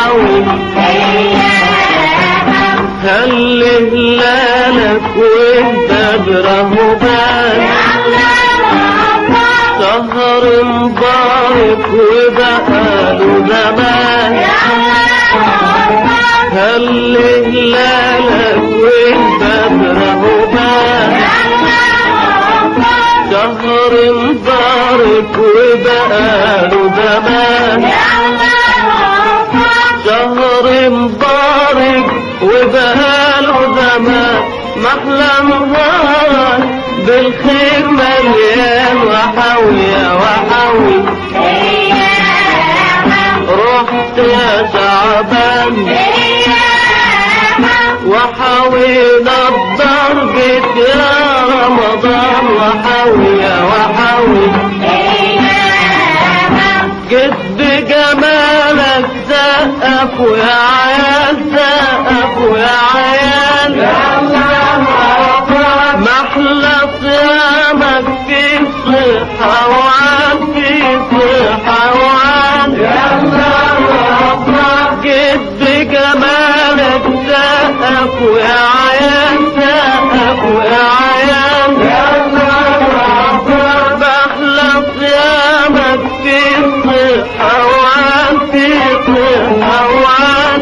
وحاول خلي هلالك والبدر هبان شهر مبارك وبقاله زمان خلي هلالك والبدر هبان شهر مبارك وبقاله زمان شهر مبارك وبقاله زمان محلى نهار بالخير مليان وحاول يا وحاول رحت يا شعبان وحاول الضربة يا رمضان وحاول يا وحاول جد بجمالك سقف ويا عيال سقف ويا عيال محلى صيامك في صحة وعال في صحة وعال جد بجمالك سقف ويا عيال سقف ويا عيال محلى صيامك في صحة وعال في صحة وعال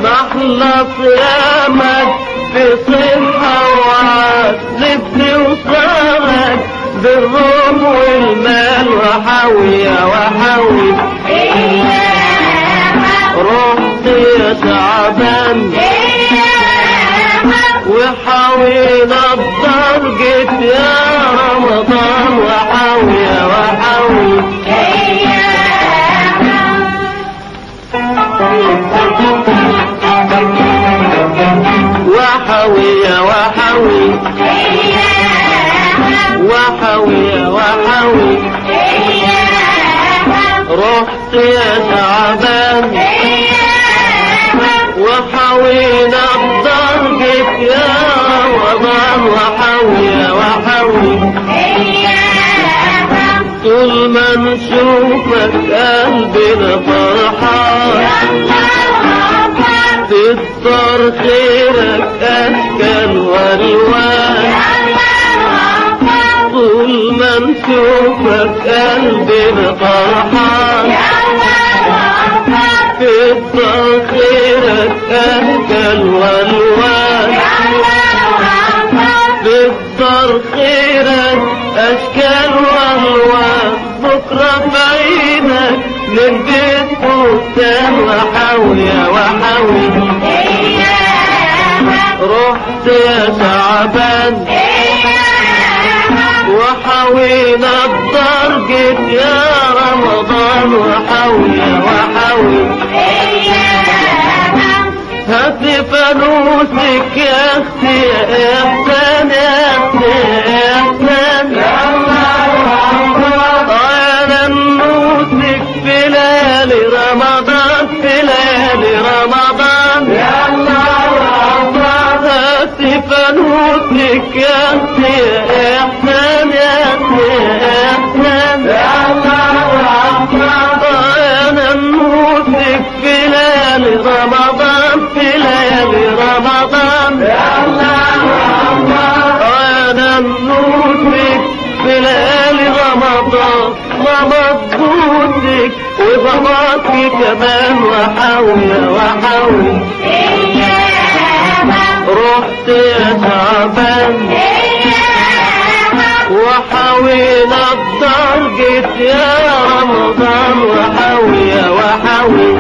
محلى صيامك في صحة وعاد لبني وصارك بالروم والمال وحاول يا وحاول رحت يا شعبان وحاول الضرقة يا رمضان وحاول يا وحاول وحاول يا وحاول وحاول يا وحاول رحت يا شعبان وحاول الضرقة يا رمضان وحاول يا وحاول طول ما نشوفك قلبنا فرحان تكتر خيرك أشكال والوان طول ما نشوفك قلبنا فرحان تكتر خيرك أشكال والوان تكتر خيرك أشكال والوان بكرة بعيدك نلبس فستان وحاول يا وحاول رحت يا شعبان وحاول الضرقة يا رمضان وحاول يا وحاول هات فانوسك يا اختي يا احسان يا اختي يا احسان طاير نوسك في ليالي رمضان في ليالي رمضان هات فانوسك يا اختي يا احسان يا اختي يا احسان طاير نوسك في ليالي رمضان في ليالي رمضان أنا نوسك في ليالي رمضان ومضبوطك وضبطك كمان وحاول وحاول رحت يا شعبان وحاول الضرقة يا رمضان وحاول يا وحاول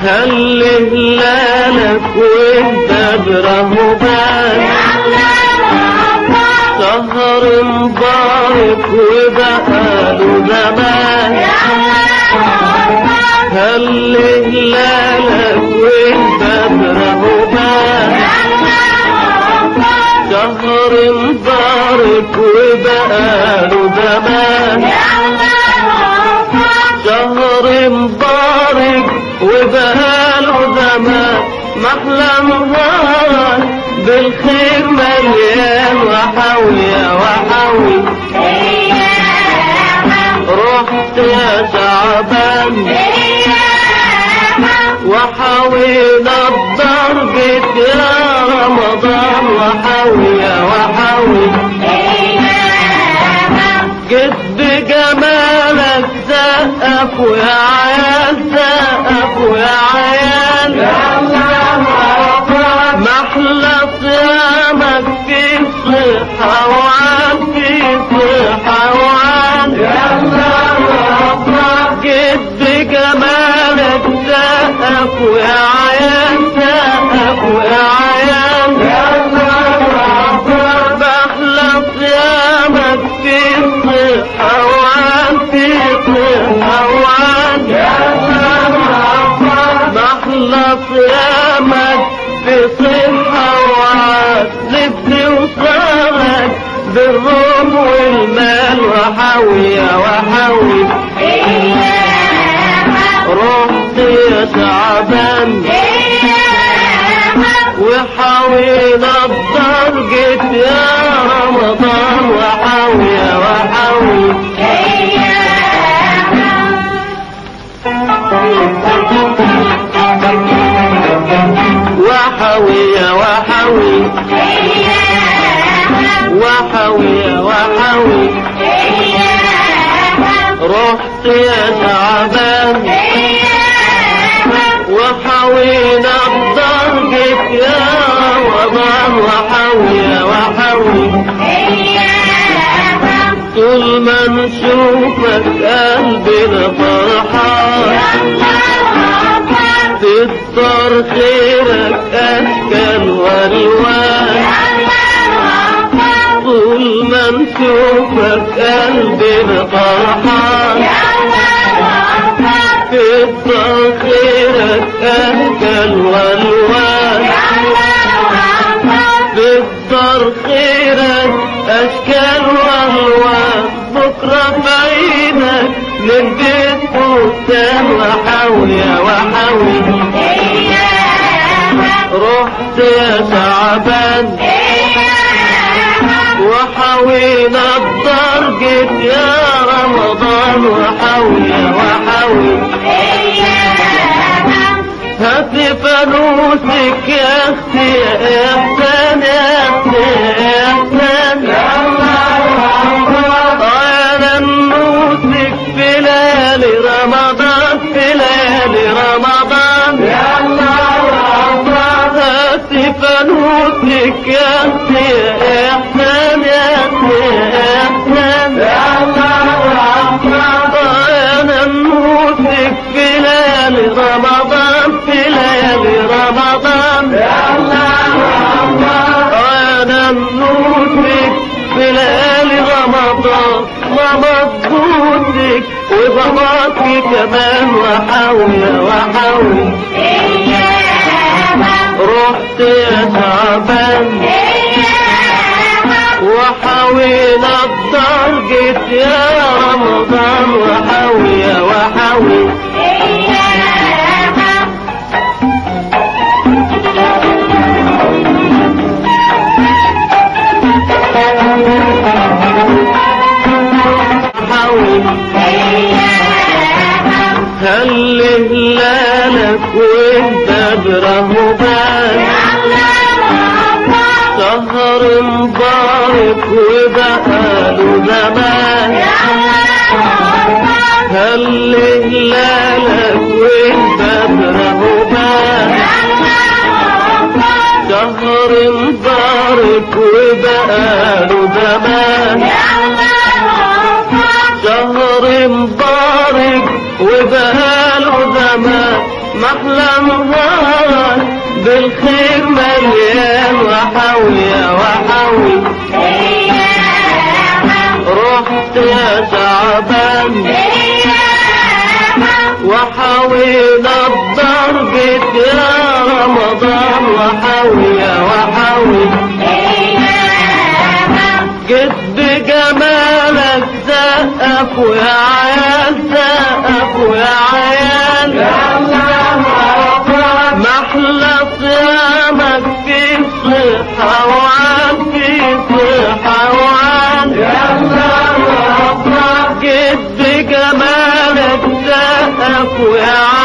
خلي هلالك والبدر هبان شهر مبارك وبقاله زمان خلي هلالك والبدر هبان شهر مبارك وبقاله زمان شهر مبارك وبقاله زمان محلى نهار بالخير مليان وحوي يا وحوي رحت يا شعبان وحوينا الدار جيت يا رمضان وحوي يا وحوي جيت بجمالك سقف ويا عيال سقف ويا عيال محلى صيامك في صحة وعال في صحة وعال جيت بجمالك سقف ويا عيال سقف ويا عيال محلى صيامك في صحة وعال في صحة وعال محلى صيامك في صحة وعاد لبني وصارك بالروم والمال وحوي يا وحوي رحت يا شعبان وحوينا الدار جيت يا رمضان وحوي يا وحوي وحوي يا وحوي وحوي يا وحوي رحت يا شعبان وحوينا الدار جيت يا رمضان وحوي يا وحوي طول ما نشوفك قلبنا فرحان تكتر خيرك أشكال والوان طول ما نشوفك قلبنا فرحان تكتر خيرك أشكال والوان تكتر خيرك أشكال والوان بكرة بعيدك نلبس فستان وحوي يا وحوي رحت يا شعبان وحوينا الدار جيت يا رمضان وحوي يا وحوي هاتي فانوسك يا اختي يا احسان يا اختي يا احسان انا نوسك في ليالي رمضان في ليالي رمضان هاتي فانوسك يا اختي يا احسان يا اختي يا احسان انا نوسك في ليالي رمضان في ليالي رمضان انا نوسك في ليالي رمضان ومضبوطك وباباكي كمان وحاول وحاول رحت يا شعبان وحاوينا الدار جيت يا رمضان وحاوي يا وحاوي هل هلالك والبدر مبان شهر مبارك وبقاله زمان هل هلالك والبدر مبان شهر مبارك وبقاله زمان شهر مبارك وبقاله زمان محلى نهار بالخير مليان وحوي يا وحوي رحت يا شعبان وحوينا الدار جيت يا رمضان وحوي يا وحوي جيت بجمالك سقف ويا عيال سقف ويا عيال صحة وعن في صحة وعن يلا ربنا جد جمالك سقف ويا